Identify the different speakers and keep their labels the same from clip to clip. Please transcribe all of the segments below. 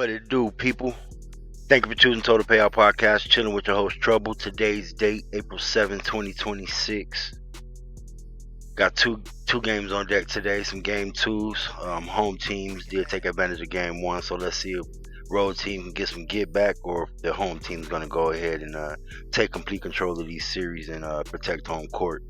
Speaker 1: What it do, people? Thank you for choosing Total Payout Podcast, chilling with your host Trouble. Today's date, April 7, 2026. Got two games on deck today, some game twos. Home teams did take advantage of game one, so let's see if road team can get some get back or if the home team is going to go ahead and take complete control of these series and protect home court.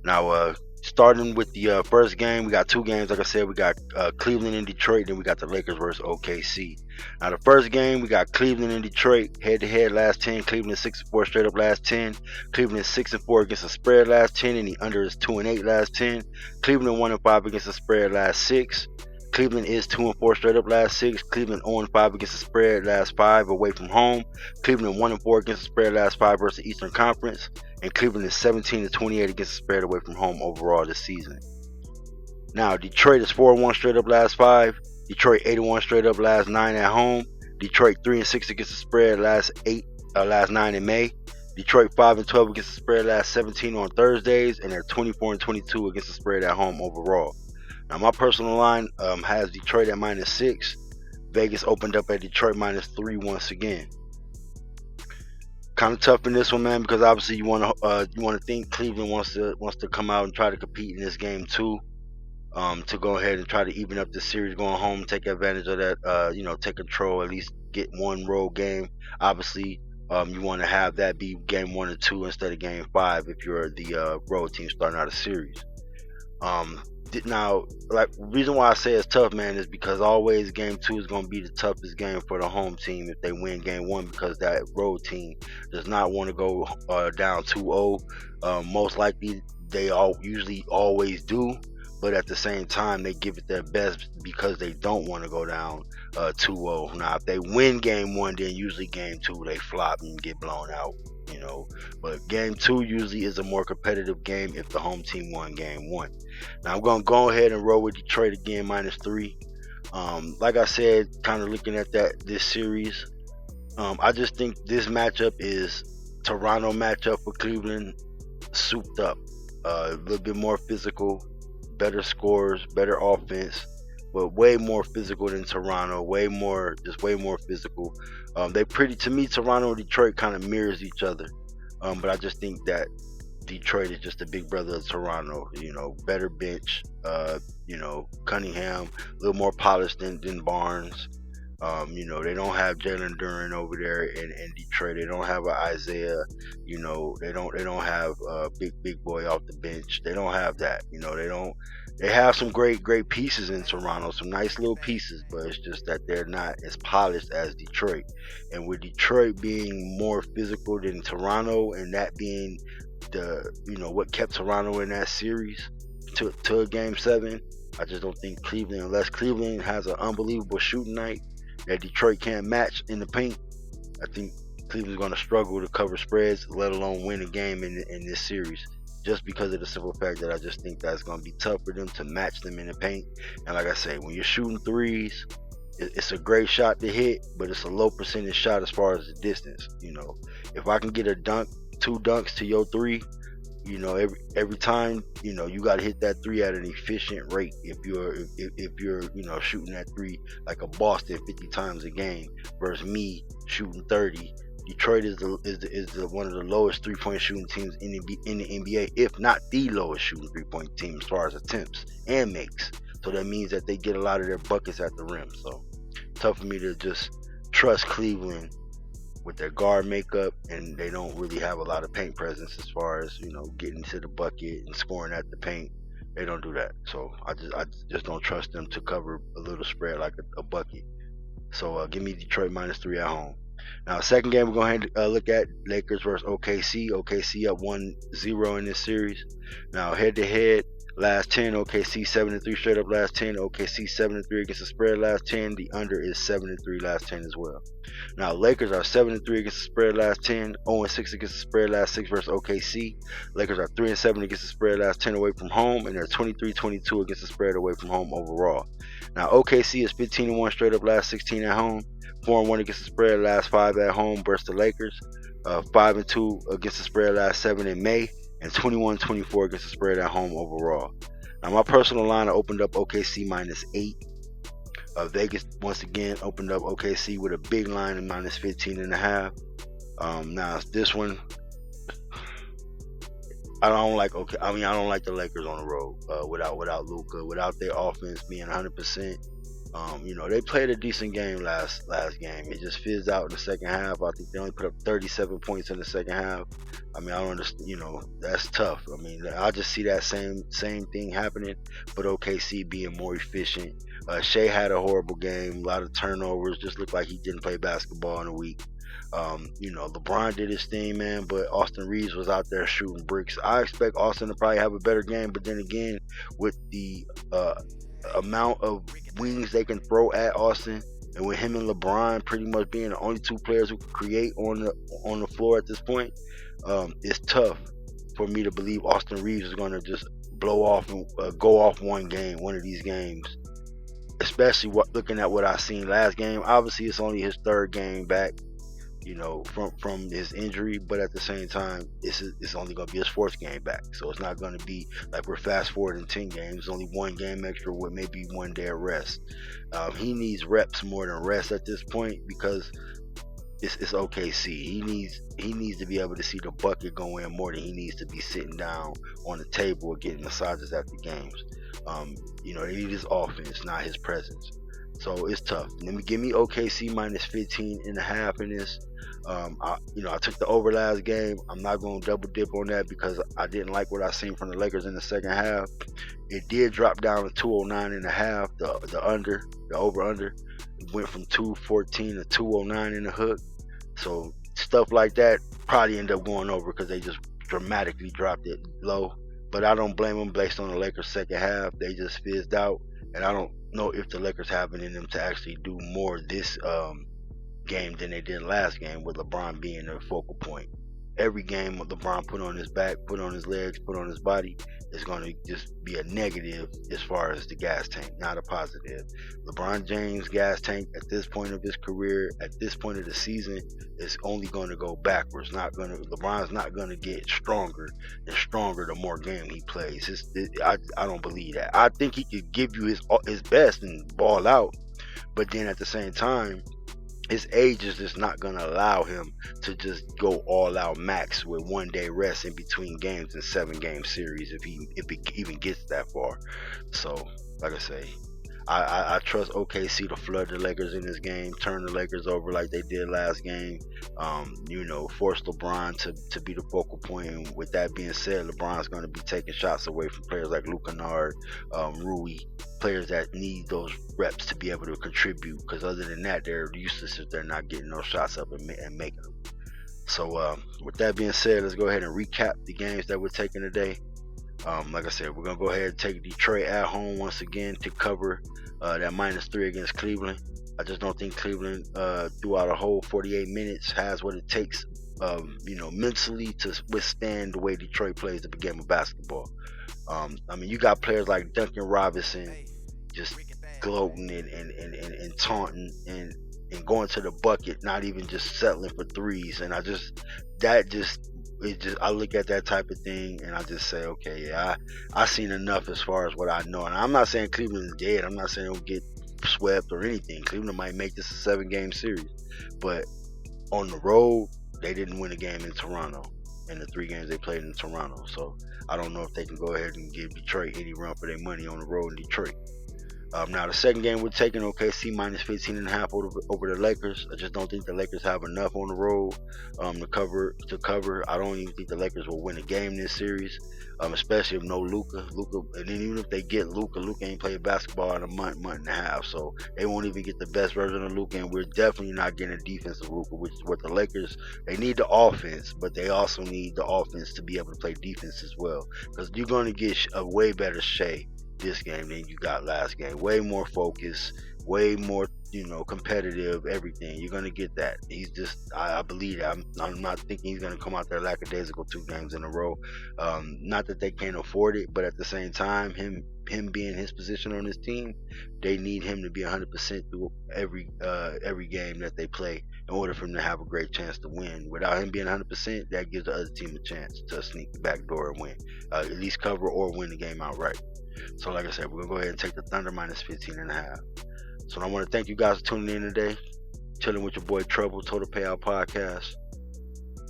Speaker 1: Now, starting with the first game, we got two games. Like I said, we got Cleveland and Detroit, then we got the Lakers versus OKC. Now, the first game, we got Cleveland and Detroit head-to-head last 10. Cleveland 6-4 straight up last 10. Cleveland 6-4 against the spread last 10, and the under is 2-8 last 10. Cleveland 1-5 against the spread last 6. Cleveland is 2-4 straight up last 6. Cleveland 0-5 against the spread last 5 away from home. Cleveland 1-4 against the spread last 5 versus the Eastern Conference. And Cleveland is 17-28 against the spread away from home overall this season. Now, Detroit is 4-1 straight up last 5. Detroit 8-1 straight up last 9 at home. Detroit 3-6 against the spread last 9 in May. Detroit 5-12 against the spread last 17 on Thursdays, and they're 24-22 against the spread at home overall. Now, my personal line has Detroit at -6. Vegas opened up at Detroit -3 once again. Kind of tough in this one, man, because obviously you want to think Cleveland wants to come out and try to compete in this game too, to go ahead and try to even up the series going home, take advantage of that, take control, at least get one road game. Obviously, you want to have that be game 1 or 2 instead of game 5 if you're the road team starting out a series. Now, like, reason why I say it's tough, man, is because always game 2 is going to be the toughest game for the home team if they win game 1, because that road team does not want to go down 2-0. Most likely they usually always do, but at the same time they give it their best because they don't want to go down 2-0. Now, if they win game 1, then usually game 2 they flop and get blown out. But game 2 usually is a more competitive game if the home team won game 1. Now, I'm going to go ahead and roll with Detroit again, -3. Like I said, kind of looking at this series, I just think this matchup is Toronto matchup for Cleveland, souped up. A little bit more physical, better scores, better offense, but way more physical than Toronto, way more physical. To me, Toronto and Detroit kind of mirrors each other. But I just think that Detroit is just a big brother of Toronto. Better bench. Cunningham, a little more polished than Barnes. They don't have Jalen Duren over there in Detroit. They don't have an Isaiah. They don't have a big boy off the bench. They don't have that. They have some great pieces in Toronto, some nice little pieces, but it's just that they're not as polished as Detroit. And with Detroit being more physical than Toronto, and that being what kept Toronto in that series to game 7, I just don't think Cleveland, unless Cleveland has an unbelievable shooting night that Detroit can't match in the paint, I think Cleveland's going to struggle to cover spreads, let alone win a game in this series, just because of the simple fact that I just think that's going to be tough for them to match them in the paint. And like I say, when you're shooting threes, it's a great shot to hit, but it's a low percentage shot as far as the distance. If I can get a dunk, 2 dunks to your 3, every time, you got to hit that 3 at an efficient rate. If you're shooting that 3 like a Boston 50 times a game versus me shooting 30. Detroit is one of the lowest 3-point shooting teams in the NBA, if not the lowest shooting 3-point team as far as attempts and makes. So that means that they get a lot of their buckets at the rim. So tough for me to just trust Cleveland with their guard makeup, and they don't really have a lot of paint presence as far as getting to the bucket and scoring at the paint. They don't do that. So I just don't trust them to cover a little spread like a bucket. So give me Detroit -3 at home. Now, second game we're going to look at Lakers versus OKC. OKC up 1-0 in this series. Now, head-to-head, last 10, OKC 7-3 straight up last 10. OKC 7-3 against the spread last 10. The under is 7-3 last 10 as well. Now, Lakers are 7-3 against the spread last 10. 0-6 against the spread last 6 versus OKC. Lakers are 3-7 against the spread last 10 away from home, and they're 23-22 against the spread away from home overall. Now, OKC is 15-1 straight up last 16 at home. 4-1 against the spread last 5 at home versus the Lakers. 5-2 against the spread last 7 in May, and 21-24 against the spread at home overall. Now, my personal line, I opened up OKC -8. Vegas once again opened up OKC with a big line of -15.5. Now this one, I don't like. Okay, I mean I don't like the Lakers on the road without Luka, without their offense being 100%. They played a decent game last game. It just fizzed out in the second half. I think they only put up 37 points in the second half. I mean, I don't understand. That's tough. I mean, I just see that same thing happening, but OKC being more efficient. Shea had a horrible game, a lot of turnovers. Just looked like he didn't play basketball in a week. LeBron did his thing, man, but Austin Reeves was out there shooting bricks. I expect Austin to probably have a better game, but then again, with the amount of wings they can throw at Austin, and with him and LeBron pretty much being the only two players who can create on the floor at this point, it's tough for me to believe Austin Reeves is going to just blow off and go off one of these games. Especially looking at what I seen last game. Obviously, it's only his third game back, from his injury, but at the same time, it's only going to be his fourth game back, so it's not going to be like we're fast forwarding 10 games, only one game extra with maybe 1 day of rest. He needs reps more than rest at this point because it's OKC. He needs to be able to see the bucket go in more than he needs to be sitting down on the table or getting massages after games. They need his offense, not his presence. So it's tough. Give me OKC -15.5 in this. I took the over last game. I'm not going to double dip on that because I didn't like what I seen from the Lakers in the second half. It did drop down to 209.5. The over under went from 214 to 209 in the hook. So stuff like that probably end up going over because they just dramatically dropped it low. But I don't blame them based on the Lakers' second half. They just fizzed out, and I don't know if the Lakers have it in them to actually do more this game than they did last game, with LeBron being the focal point. Every game LeBron put on his back, put on his legs, put on his body is going to just be a negative as far as the gas tank, not a positive. LeBron James' gas tank at this point of his career, at this point of the season, is only going to go backwards. LeBron's not going to get stronger and stronger the more game he plays. I don't believe that. I think he could give you his best and ball out, but then at the same time, his age is just not going to allow him to just go all out max with 1 day rest in between games in 7-game series if he even gets that far. So, like I say, I trust OKC to flood the Lakers in this game, turn the Lakers over like they did last game, force LeBron to be the focal point. And with that being said, LeBron's going to be taking shots away from players like Luke Kennard, Rui, players that need those reps to be able to contribute, because other than that, they're useless if they're not getting those shots up and making them. So with that being said, let's go ahead and recap the games that we're taking today. Like I said, we're going to go ahead and take Detroit at home once again to cover that -3 against Cleveland. I just don't think Cleveland, throughout a whole 48 minutes, has what it takes, mentally to withstand the way Detroit plays the game of basketball. You got players like Duncan Robinson just gloating and taunting and going to the bucket, not even just settling for threes. And I look at that type of thing and I just say, okay, yeah, I seen enough as far as what I know. And I'm not saying Cleveland is dead. I'm not saying they'll get swept or anything. Cleveland might make this a 7-game series, but on the road, they didn't win a game in Toronto in the 3 games they played in Toronto. So I don't know if they can go ahead and give Detroit any run for their money on the road in Detroit. Now the second game we're taking OKC -15.5 over the Lakers. I just don't think the Lakers have enough on the road to cover. I don't even think the Lakers will win a game this series, especially if no Luka. And then even if they get Luka ain't played basketball in a month and a half, so they won't even get the best version of Luka. And we're definitely not getting a defensive Luka, which is what the Lakers, they need the offense, but they also need the offense to be able to play defense as well, because you're going to get a way better Shea this game than you got last game. Way more focus, way more, competitive, everything. You're gonna get that. He's just, I believe that. I'm not thinking he's gonna come out there lackadaisical 2 games in a row. Not that they can't afford it, but at the same time, him being his position on this team, they need him to be 100% through every game that they play in order for him to have a great chance to win. Without him being 100%, that gives the other team a chance to sneak the back door and win, at least cover or win the game outright. So like I said, we're going to go ahead and take the Thunder -15.5. So I want to thank you guys for tuning in today. Chilling with your boy Trouble, Total Payout Podcast.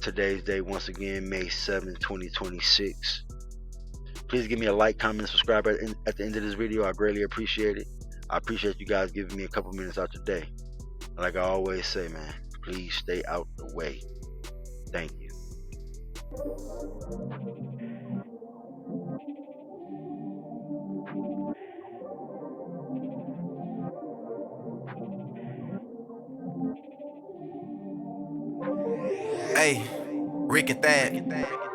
Speaker 1: Today's day, once again, May 7th, 2026. Please give me a like, comment, and subscribe at the end of this video. I greatly appreciate it. I appreciate you guys giving me a couple minutes out your day. Like I always say, man, please stay out the way. Thank you.
Speaker 2: Hey, Rick and Thad.